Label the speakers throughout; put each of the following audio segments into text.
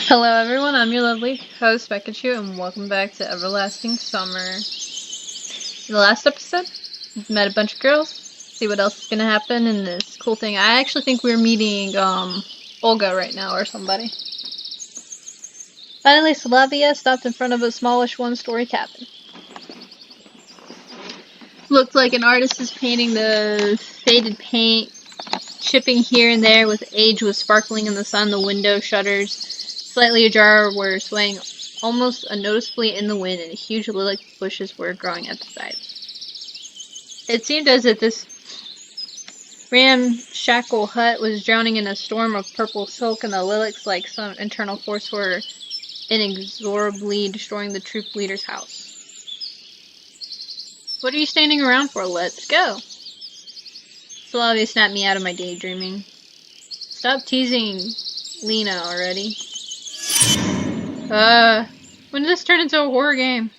Speaker 1: Hello everyone, I'm your lovely host Pikachu and welcome back to Everlasting Summer. In the last episode, we met a bunch of girls, see what else is going to happen in this cool thing. I actually think we're meeting Olga right now or somebody. Finally, Slavia stopped in front of a smallish one-story cabin. Looked like an artist is painting the faded paint, chipping here and there with age was sparkling in the sun. The window shutters, slightly ajar, were swaying almost unnoticeably in the wind, and huge lilac bushes were growing at the side. It seemed as if this ramshackle hut was drowning in a storm of purple silk, and the lilacs, like some internal force, were inexorably destroying the troop leader's house. What are you standing around for? Let's go. Slavia snapped me out of my daydreaming. Stop teasing Lena already. When did this turn into a horror game?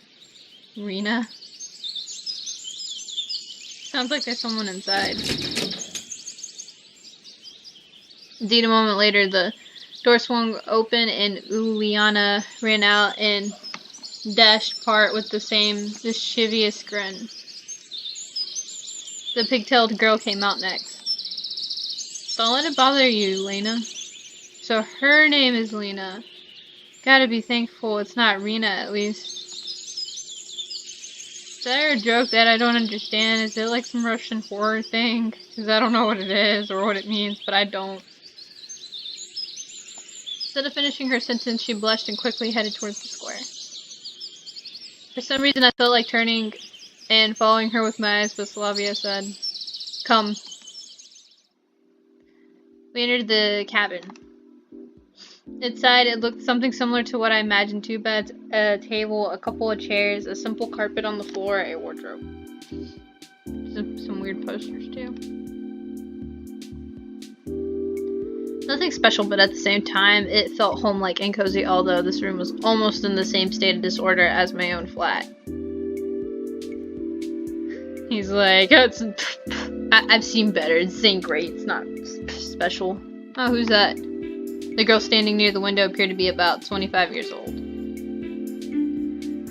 Speaker 1: Rena? Sounds like there's someone inside. Indeed, a moment later, the door swung open and Uliana ran out and dashed part with the same mischievous grin. The pigtailed girl came out next. Don't let it bother you, Lena. So her name is Lena. Gotta be thankful it's not Rena, at least. Is there a joke that I don't understand? Is it like some Russian horror thing? Because I don't know what it is or what it means, but I don't. Instead of finishing her sentence, she blushed and quickly headed towards the square. For some reason, I felt like turning and following her with my eyes, but Slavia said, "Come." We entered the cabin. Inside, it looked something similar to what I imagined: 2 beds, a table, a couple of chairs, a simple carpet on the floor, a wardrobe. Some weird posters, too. Nothing special, but at the same time, it felt home-like and cozy, although this room was almost in the same state of disorder as my own flat. He's like, I've seen better. This ain't great. It's not special. Oh, who's that? The girl standing near the window appeared to be about 25 years old.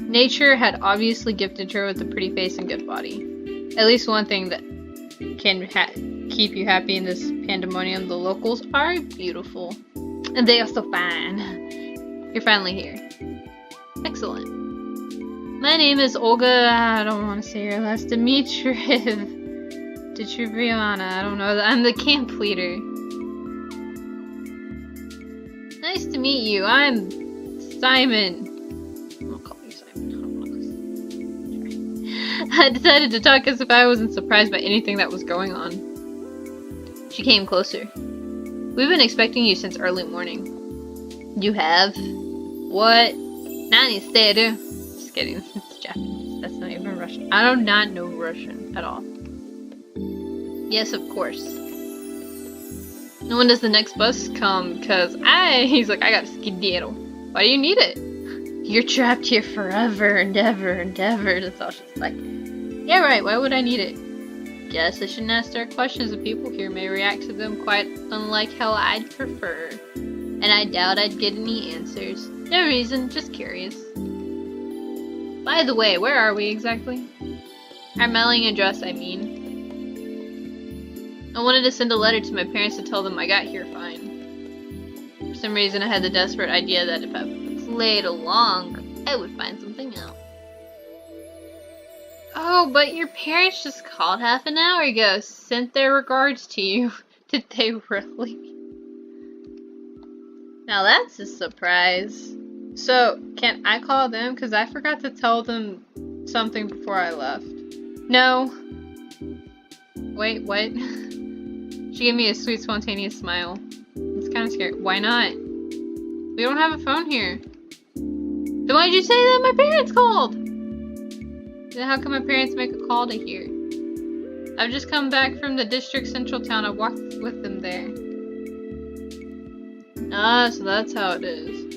Speaker 1: Nature had obviously gifted her with a pretty face and good body. At least one thing that can keep you happy in this pandemonium: the locals are beautiful. And they are so fine. You're finally here. Excellent. My name is Olga, I don't want to say your last, Dmitrievna, I don't know, I'm the camp leader. Nice to meet you, I'm Simon. I'll call you Simon. I decided to talk as if I wasn't surprised by anything that was going on. She came closer. We've been expecting you since early morning. You have? What? Nani steru. Just kidding, it's Japanese. That's not even Russian. I do not know Russian at all. Yes, of course. And when does the next bus come? He's like, I got a skedaddle. Why do you need it? You're trapped here forever and ever and ever. That's all she's like. Yeah, right, why would I need it? Guess I shouldn't ask direct questions. The people here may react to them quite unlike how I'd prefer. And I doubt I'd get any answers. No reason, just curious. By the way, where are we exactly? Our mailing address, I mean. I wanted to send a letter to my parents to tell them I got here fine. For some reason, I had the desperate idea that if I played along, I would find something out. Oh, but your parents just called half an hour ago, sent their regards to you. Did they really? Now that's a surprise. So, can I call them? Because I forgot to tell them something before I left. No. Wait, what? She gave me a sweet, spontaneous smile. It's kind of scary. Why not? We don't have a phone here. Then why'd you say that my parents called? Then how can my parents make a call to here? I've just come back from the district central town. I walked with them there. Ah, so that's how it is.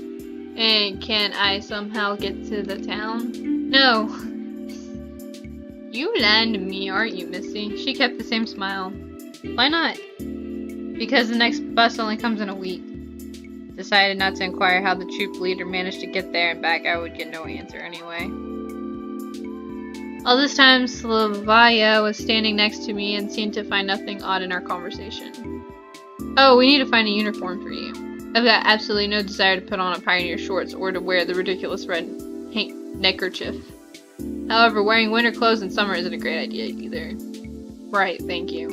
Speaker 1: And can I somehow get to the town? No. You lying to me, aren't you, Missy? She kept the same smile. Why not? Because the next bus only comes in a week. decided not to inquire how the troop leader managed to get there and back. I would get no answer anyway. All this time, Slavaya was standing next to me and seemed to find nothing odd in our conversation. Oh, we need to find a uniform for you. I've got absolutely no desire to put on a pioneer shorts or to wear the ridiculous red neckerchief. However, wearing winter clothes in summer isn't a great idea either. Right, thank you.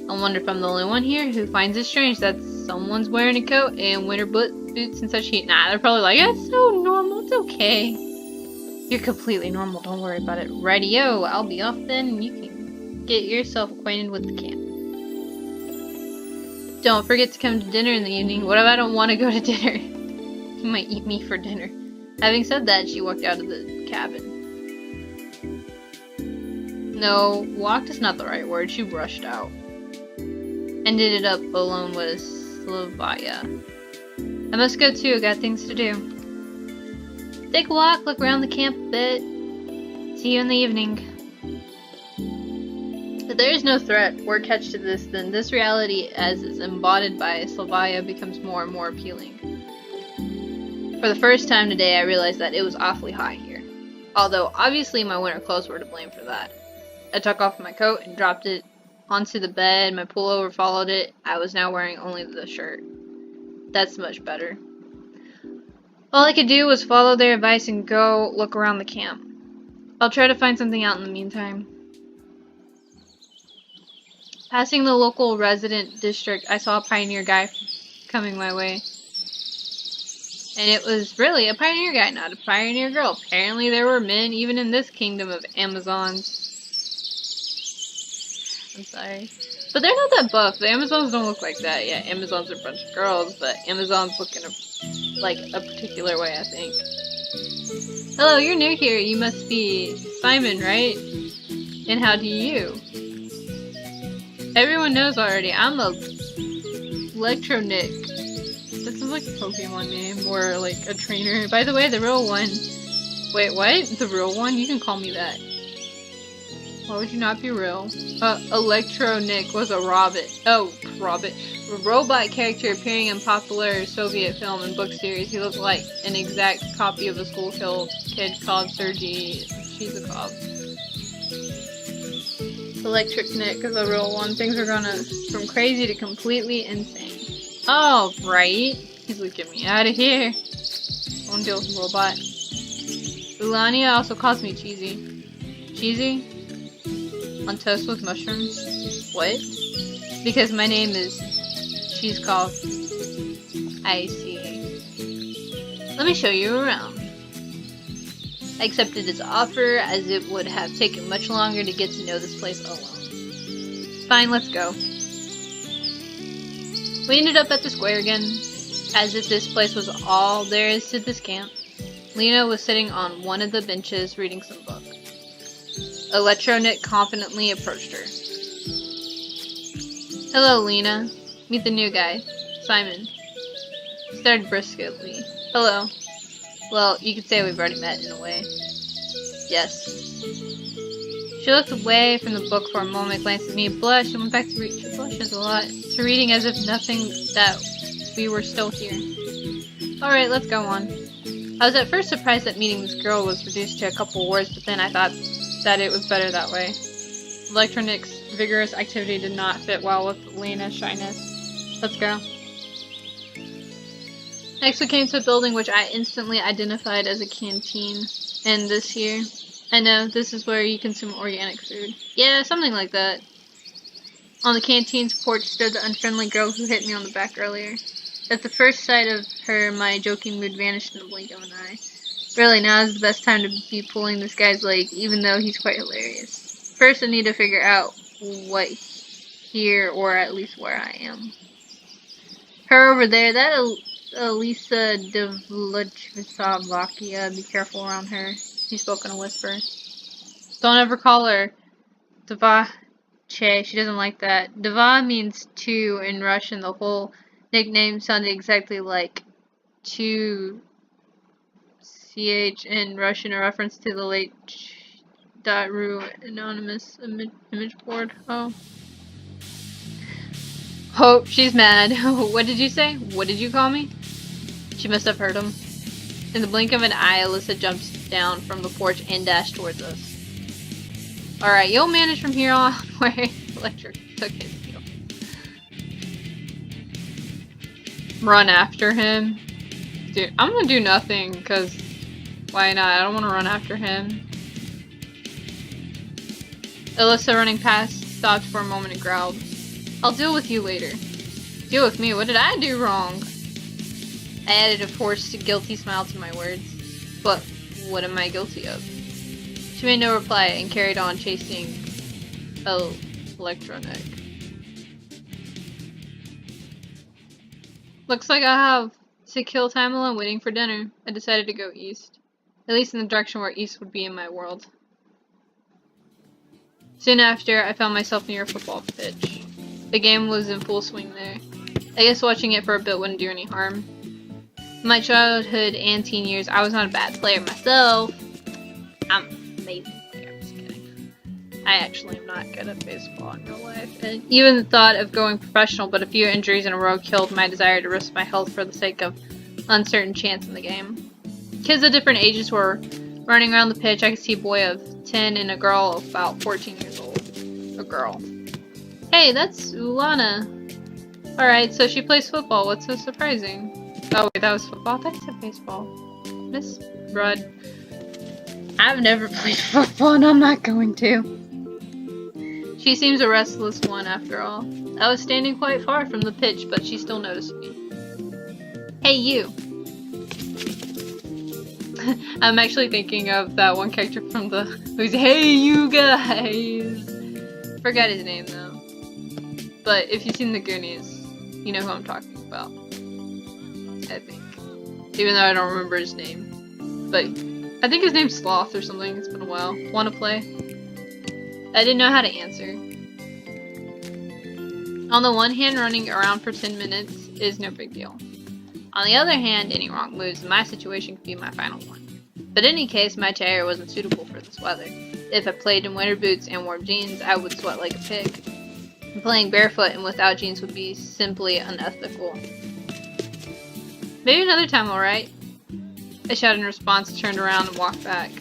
Speaker 1: I wonder if I'm the only one here who finds it strange that someone's wearing a coat and winter boots in such heat. Nah, they're probably like, it's so normal, it's okay. You're completely normal, don't worry about it. Rightio, I'll be off then and you can get yourself acquainted with the camp. Don't forget to come to dinner in the evening. What if I don't want to go to dinner? You might eat me for dinner. Having said that, she walked out of the cabin. No, walked is not the right word. She rushed out. Ended up alone with Slavaya. I must go too. I got things to do. Take a walk, look around the camp a bit. See you in the evening. If there is no threat or catch to this, then this reality as is embodied by Slavaya becomes more and more appealing. For the first time today, I realized that it was awfully hot here. Although, obviously my winter clothes were to blame for that. I took off my coat and dropped it onto the bed. My pullover followed it. I was now wearing only the shirt. That's much better. All I could do was follow their advice and go look around the camp. I'll try to find something out in the meantime. Passing the local resident district, I saw a pioneer guy coming my way. And it was really a pioneer guy, not a pioneer girl. Apparently there were men even in this kingdom of Amazons. I'm sorry. But they're not that buff. The Amazons don't look like that. Yeah, Amazons are a bunch of girls, but Amazons look in a particular way, I think. Hello, you're new here. You must be Simon, right? And how do you? Everyone knows already. I'm a Electronic. This is like a Pokemon name or like a trainer. By the way, the real one. Wait, what? The real one? You can call me that. Why would you not be real? Electronic was a robot. Oh, robot. A robot character appearing in popular Soviet film and book series. He looked like an exact copy of a school kid called Sergei Shizakov. Electric Nick is a real one. Things are gonna from crazy to completely insane. Oh, right. He's like, get me out of here. I wanna deal with a robot. Ulania also calls me cheesy. Cheesy? On toast with mushrooms? What? Because my name is Cheesecloth. I see. Let me show you around. I accepted his offer, as it would have taken much longer to get to know this place alone. Fine, let's go. We ended up at the square again, as if this place was all there is to this camp. Lena was sitting on one of the benches reading some book. Electronic confidently approached her. Hello, Lena. Meet the new guy, Simon. He started briskly. Hello. Well, you could say we've already met in a way. Yes. She looked away from the book for a moment, glanced at me, blushed, and went back to reading. She blushes a lot. To reading as if nothing that we were still here. Alright, let's go on. I was at first surprised that meeting this girl was reduced to a couple words, but then I thought that it was better that way. Electronic's vigorous activity did not fit well with Lena's shyness. Let's go. Next we came to a building which I instantly identified as a canteen. And this here, I know, this is where you consume organic food. Yeah, something like that. On the canteen's porch stood the unfriendly girl who hit me on the back earlier. At the first sight of her, my joking mood vanished in the blink of an eye. Really, now is the best time to be pulling this guy's leg, even though he's quite hilarious. First, I need to figure out what here, or at least where I am. Her over there, that Elisa Devlachvakia, be careful around her. He spoke in a whisper. Don't ever call her Davache. She doesn't like that. Dava means two in Russian. The whole nickname sounded exactly like to ch in Russian, a reference to the late .ru anonymous image board. Oh. Oh, she's mad. What did you say? What did you call me? She must have heard him. In the blink of an eye, Alyssa jumped down from the porch and dashed towards us. Alright, you'll manage from here on where Electric took his heel. Run after him. Dude, I'm gonna do nothing, because why not? I don't want to run after him. Alyssa, running past, stopped for a moment and growled. I'll deal with you later. Deal with me? What did I do wrong? I added a forced, guilty smile to my words. But what am I guilty of? She made no reply and carried on chasing Electronic. Looks like I have to kill time alone waiting for dinner. I decided to go east. At least in the direction where east would be in my world. Soon after, I found myself near a football pitch. The game was in full swing there. I guess watching it for a bit wouldn't do any harm. In my childhood and teen years, I was not a bad player myself. I'm amazing player, I'm just kidding. I actually am not good at baseball in real life. And even the thought of going professional, but a few injuries in a row killed my desire to risk my health for the sake of uncertain chance in the game. Kids of different ages were running around the pitch. I could see a boy of 10 and a girl of about 14 years old. A girl. Hey, that's Ulana. Alright, so she plays football. What's so surprising? Oh wait, that was football? I thought you said baseball. Miss Rudd. I've never played football and I'm not going to. She seems a restless one after all. I was standing quite far from the pitch, but she still noticed me. Hey you! I'm actually thinking of that one character from the who's Hey you guys! Forgot his name though. But if you've seen the Goonies, you know who I'm talking about. I think. Even though I don't remember his name. But I think his name's Sloth or something. It's been a while. Wanna play? I didn't know how to answer. On the one hand, running around for 10 minutes is no big deal. On the other hand, any wrong moves in my situation could be my final one. But in any case, my attire wasn't suitable for this weather. If I played in winter boots and wore jeans, I would sweat like a pig. Playing barefoot and without jeans would be simply unethical. Maybe another time, alright? I shouted in response, turned around and walked back.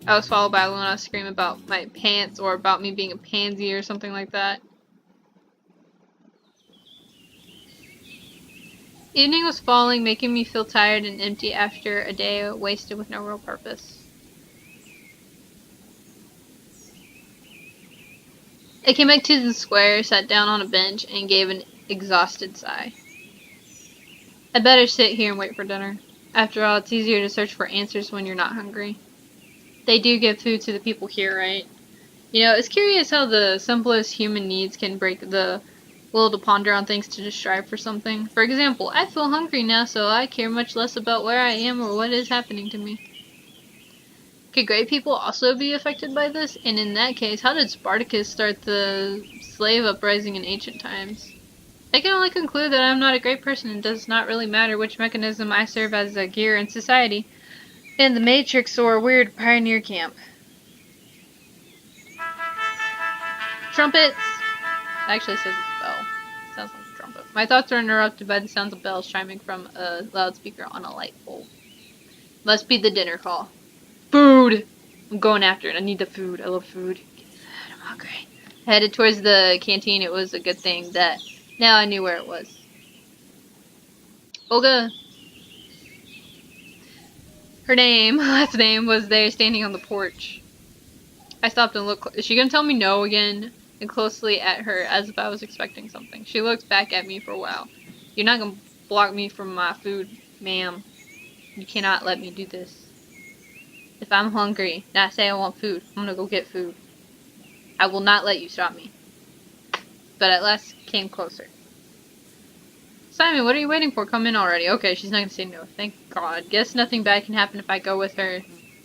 Speaker 1: I was followed by Luna screaming about my pants or about me being a pansy or something like that. Evening was falling, making me feel tired and empty after a day wasted with no real purpose. I came back to the square, sat down on a bench, and gave an exhausted sigh. I'd better sit here and wait for dinner. After all, it's easier to search for answers when you're not hungry. They do give food to the people here, right? You know, it's curious how the simplest human needs can break the will to ponder on things to just strive for something. For example, I feel hungry now, so I care much less about where I am or what is happening to me. Could great people also be affected by this? And in that case, how did Spartacus start the slave uprising in ancient times? I can only conclude that I'm not a great person and does not really matter which mechanism I serve as a gear in society, in the Matrix or a weird pioneer camp. Trumpets! It actually says it's a bell. Sounds like a trumpet. My thoughts are interrupted by the sounds of bells chiming from a loudspeaker on a light pole. Must be the dinner call. Food! I'm going after it. I need the food. I love food. I'm hungry. I headed towards the canteen. It was a good thing that now I knew where it was. Olga. Her last name, was there standing on the porch. I stopped and looked. Is she going to tell me no again? And closely at her as if I was expecting something. She looked back at me for a while. You're not going to block me from my food, ma'am. You cannot let me do this. If I'm hungry and I say I want food, I'm gonna go get food. I will not let you stop me. But at last came closer. Simon, what are you waiting for? Come in already. Okay, she's not gonna say no. Thank God. Guess nothing bad can happen if I go with her.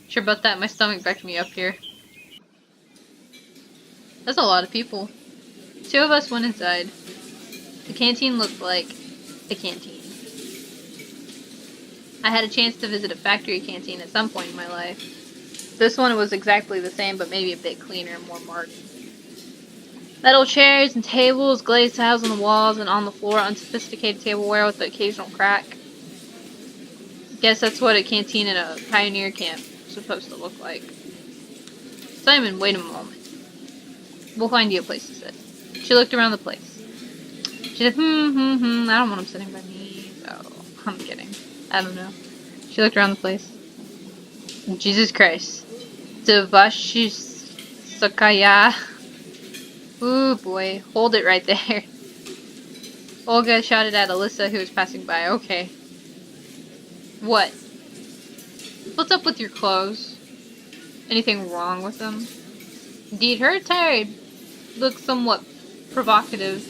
Speaker 1: Sure about that, my stomach backed me up here. That's a lot of people. 2 of us went inside. The canteen looked like a canteen. I had a chance to visit a factory canteen at some point in my life. This one was exactly the same, but maybe a bit cleaner and more marked. Metal chairs and tables, glazed tiles on the walls and on the floor, unsophisticated tableware with the occasional crack. Guess that's what a canteen in a pioneer camp is supposed to look like. Simon, wait a moment. We'll find you a place to sit. She looked around the place. She said, I don't want him sitting by me. Oh, I'm kidding. I don't know. She looked around the place. Jesus Christ. Devashisakaya. Ooh boy, hold it right there. Olga shouted at Alyssa, who was passing by. Okay. What? What's up with your clothes? Anything wrong with them? Indeed, her attire looks somewhat provocative.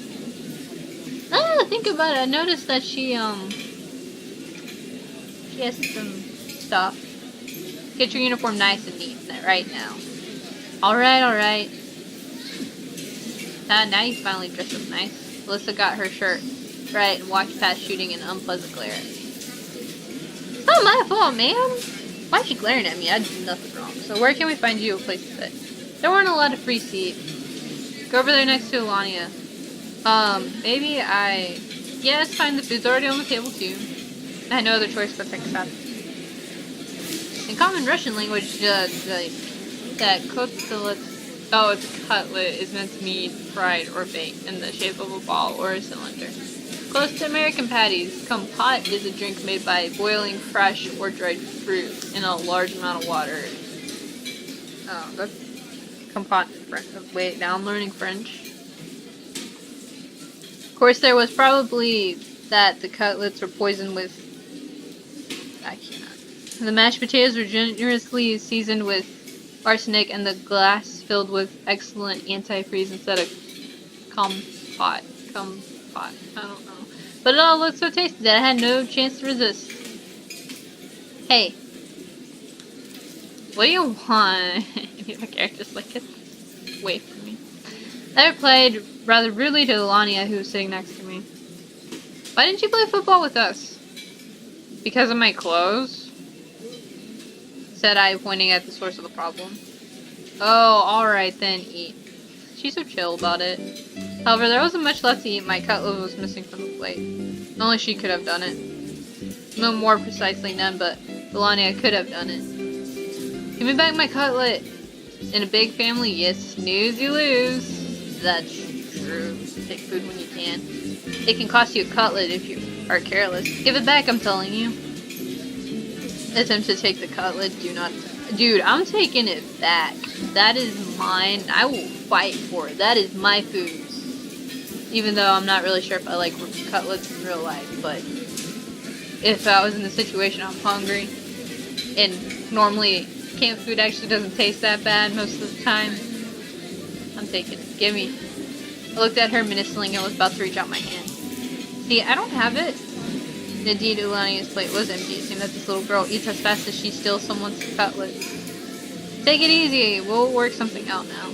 Speaker 1: Think about it. I noticed that she has some stuff. Get your uniform nice and neat right now. Alright. Now you finally dress up nice. Alyssa got her shirt right and walked past, shooting an unpleasant glare at me. It's not my fault, ma'am. Why'd you glaring at me? I did nothing wrong. So where can we find you a place to sit? There weren't a lot of free seats. Go over there next to Alania. Maybe yeah, it's fine. The food's already on the table too. I had no other choice but to accept. In common Russian language, that CUTLET, it's a cutlet, is meant to mean fried or baked in the shape of a ball or a cylinder. Close to American patties, compote is a drink made by boiling fresh or dried fruit in a large amount of water. Oh, that's compote in French. Wait, now I'm learning French. Of course, there was probably that the cutlets were poisoned with... I cannot. The mashed potatoes were generously seasoned with arsenic and the glass filled with excellent antifreeze instead of compote. I don't know. But it all looked so tasty that I had no chance to resist. Hey. What do you want? Any of the characters like it? Wait for me. I replied rather rudely to Elania, who was sitting next to me. Why didn't you play football with us? Because of my clothes? Said I, pointing at the source of the problem. Oh, alright then, eat. She's so chill about it. However, there wasn't much left to eat. My cutlet was missing from the plate. Only she could have done it. No, more precisely, none but Melania could have done it. Give me back my cutlet. In a big family, yes, snooze you lose. That's true. Take food when you can. It can cost you a cutlet if you are careless. Give it back, I'm telling you. Attempt to take the cutlet. Do not. Dude, I'm taking it back. That is mine. I will fight for it. That is my food. Even though I'm not really sure if I like cutlets in real life, but if I was in the situation I'm hungry, and normally camp food actually doesn't taste that bad most of the time, I'm taking it. Give me. I looked at her menacingly and was about to reach out my hand. See, I don't have it. Indeed, Ulania's plate was empty. It seemed that this little girl eats as fast as she steals someone's cutlet. Take it easy. We'll work something out now.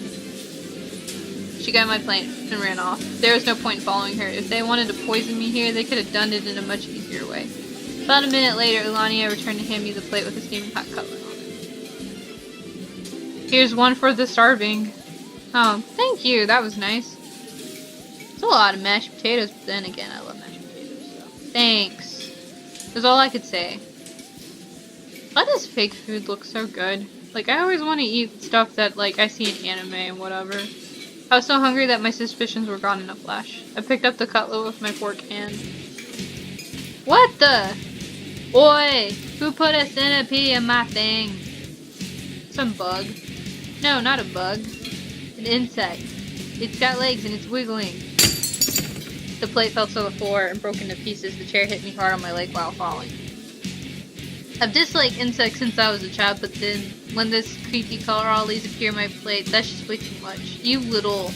Speaker 1: She got my plate and ran off. There was no point in following her. If they wanted to poison me here, they could have done it in a much easier way. About a minute later, Ulania returned to hand me the plate with a steaming hot cutlet on it. Here's one for the starving. Oh, thank you. That was nice. It's a lot of mashed potatoes, but then again, I love mashed potatoes, so thanks. That's all I could say. Why does fake food look so good? Like, I always want to eat stuff that, like, I see in anime and whatever. I was so hungry that my suspicions were gone in a flash. I picked up the cutlet with my fork hand. What the? Oi! Who put a centipede in my thing? Some bug. No, not a bug. An insect. It's got legs and it's wiggling. The plate fell to the floor and broke into pieces. The chair hit me hard on my leg while falling. I've disliked insects since I was a child, but then when this creepy color ollies appear on my plate, that's just way too much. You little...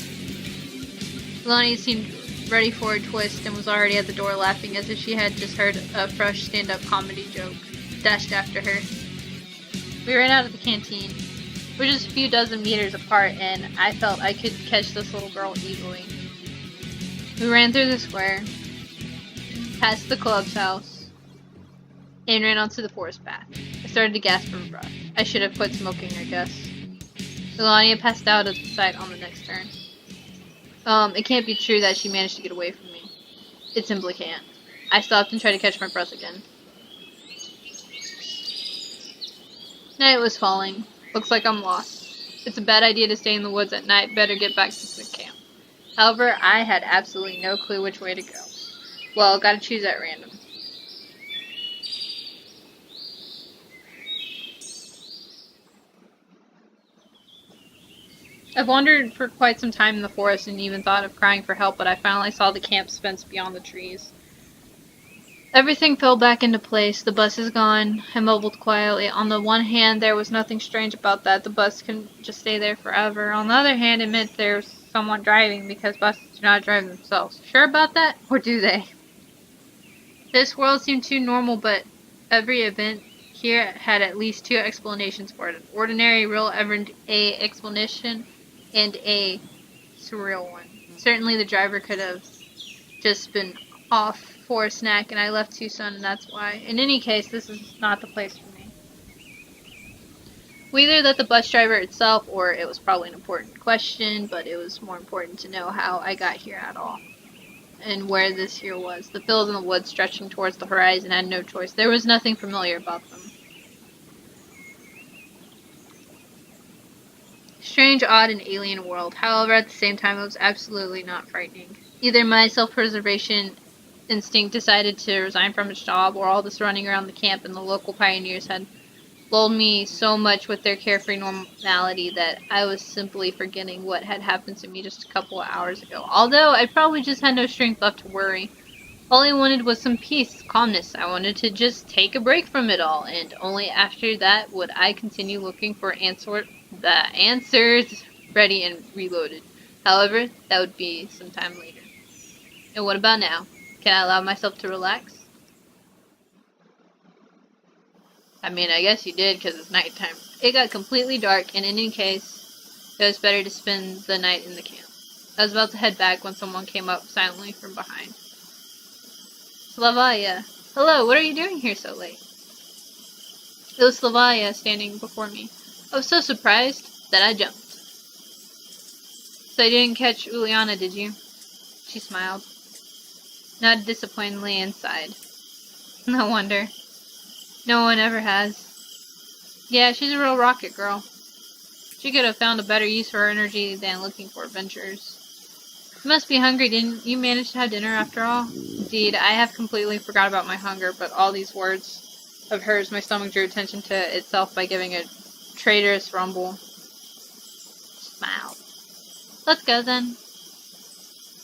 Speaker 1: Lonnie seemed ready for a twist and was already at the door laughing as if she had just heard a fresh stand-up comedy joke. Dashed after her. We ran out of the canteen. We're just a few dozen meters apart and I felt I could catch this little girl easily. We ran through the square, past the club's house, and ran onto the forest path. I started to gasp for breath. I should have quit smoking, I guess. Melania passed out at the sight on the next turn. It can't be true that she managed to get away from me. It simply can't. I stopped and tried to catch my breath again. Night was falling. Looks like I'm lost. It's a bad idea to stay in the woods at night. Better get back to the camp. However, I had absolutely no clue which way to go. Well, gotta choose at random. I've wandered for quite some time in the forest and even thought of crying for help, but I finally saw the camp's fence beyond the trees. Everything fell back into place. The bus is gone. I mumbled quietly. On the one hand, there was nothing strange about that. The bus can just stay there forever. On the other hand, it meant there was someone driving because buses do not drive themselves. Sure about that? Or do they? This world seemed too normal, but every event here had at least two explanations for it. An ordinary, real, everyday explanation, and a surreal one. Certainly the driver could have just been off for a snack and I left too soon, and that's why. In any case, this is not the place for me. We either let the bus driver itself, or it was probably an important question, but it was more important to know how I got here at all. And where this here was. The fields and the woods stretching towards the horizon had no choice. There was nothing familiar about them. Strange, odd, and alien world. However, at the same time, it was absolutely not frightening. Either my self-preservation instinct decided to resign from its job, or all this running around the camp and the local pioneers had lulled me so much with their carefree normality that I was simply forgetting what had happened to me just a couple of hours ago. Although I probably just had no strength left to worry. All I wanted was some peace, calmness. I wanted to just take a break from it all, and only after that would I continue looking for the answers ready and reloaded. However, that would be some time later. And what about now? Can I allow myself to relax? I mean, I guess you did because it's nighttime. It got completely dark, and in any case, it was better to spend the night in the camp. I was about to head back when someone came up silently from behind. Slavaya. Hello, what are you doing here so late? It was Slavaya standing before me. I was so surprised that I jumped. So you didn't catch Uliana, did you? She smiled. Nodded disappointingly and sighed. No wonder. No one ever has. Yeah, she's a real rocket girl. She could have found a better use for her energy than looking for adventures. You must be hungry. Didn't you manage to have dinner after all? Indeed, I have completely forgot about my hunger, but all these words of hers, my stomach drew attention to itself by giving a traitorous rumble. Smiled. Let's go then.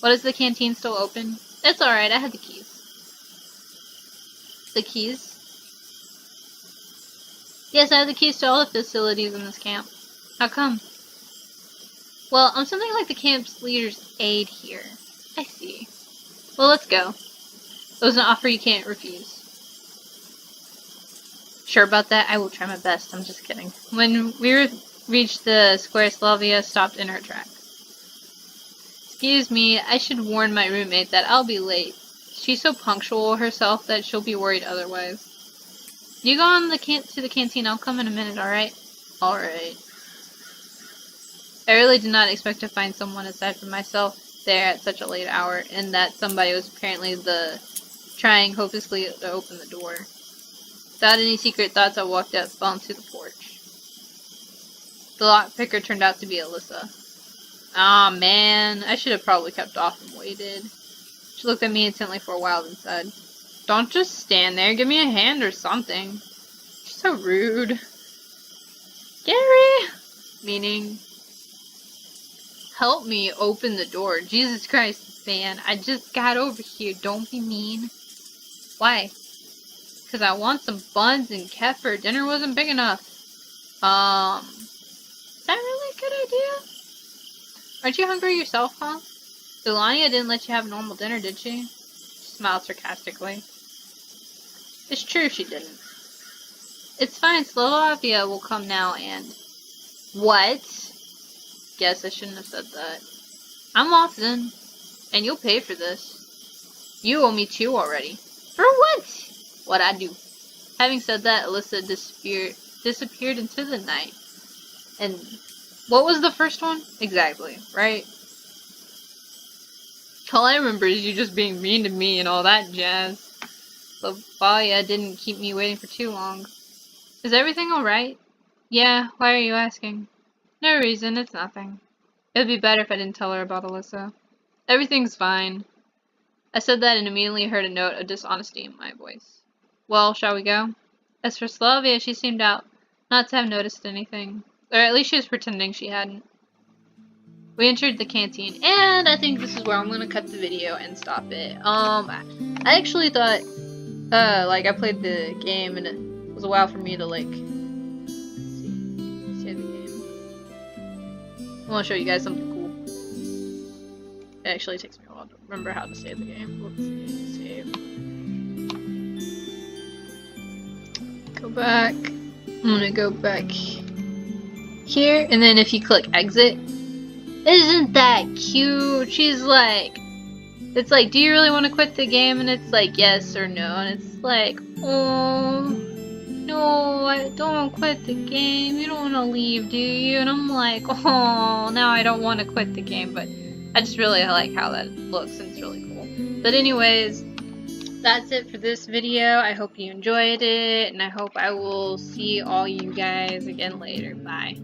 Speaker 1: What, is the canteen still open? It's alright, I have the keys. The keys? Yes, I have the keys to all the facilities in this camp. How come? Well, I'm something like the camp's leader's aide here. I see. Well, let's go. It was an offer you can't refuse. Sure about that? I will try my best. I'm just kidding. When we reached the square, Slavia stopped in her tracks. Excuse me, I should warn my roommate that I'll be late. She's so punctual herself that she'll be worried otherwise. You go on to the canteen. I'll come in a minute, alright? Alright. I really did not expect to find someone aside from myself there at such a late hour, and that somebody was apparently trying hopelessly to open the door. Without any secret thoughts, I walked up onto the porch. The lockpicker turned out to be Alyssa. Aw, man, I should have probably kept off and waited. She looked at me intently for a while and said, Don't just stand there, give me a hand or something. She's so rude. Gary! Meaning, help me open the door. Jesus Christ, man, I just got over here. Don't be mean. Why? Because I want some buns and kefir. Dinner wasn't big enough. Is that really a good idea? Aren't you hungry yourself, huh? Delania didn't let you have a normal dinner, did she? She smiled sarcastically. It's true she didn't. It's fine, Slovakia will come now and... What? Guess I shouldn't have said that. I'm off then. And you'll pay for this. You owe me 2 already. For what? What'd I do? Having said that, Alyssa disappeared into the night. And what was the first one? Exactly, right? All I remember is you just being mean to me and all that jazz. So Valia didn't keep me waiting for too long. Is everything alright? Yeah, why are you asking? No reason, it's nothing. It would be better if I didn't tell her about Alyssa. Everything's fine. I said that and immediately heard a note of dishonesty in my voice. Well, shall we go? As for Slavia, she seemed out not to have noticed anything. Or at least she was pretending she hadn't. We entered the canteen, and I think this is where I'm going to cut the video and stop it. I actually thought, like, I played the game, and it was a while for me to, like, save the game. I want to show you guys something cool. It actually takes me a while to remember how to save the game. Let's see, save. Go back. I'm gonna go back here, and then if you click exit, isn't that cute? She's like, it's like, do you really want to quit the game? And it's like, yes or no. And it's like, oh, no, I don't quit the game. You don't want to leave, do you? And I'm like, oh, now I don't want to quit the game. But I just really like how that looks, and it's really cool. But anyways, that's it for this video. I hope you enjoyed it, and I hope I will see all you guys again later. Bye.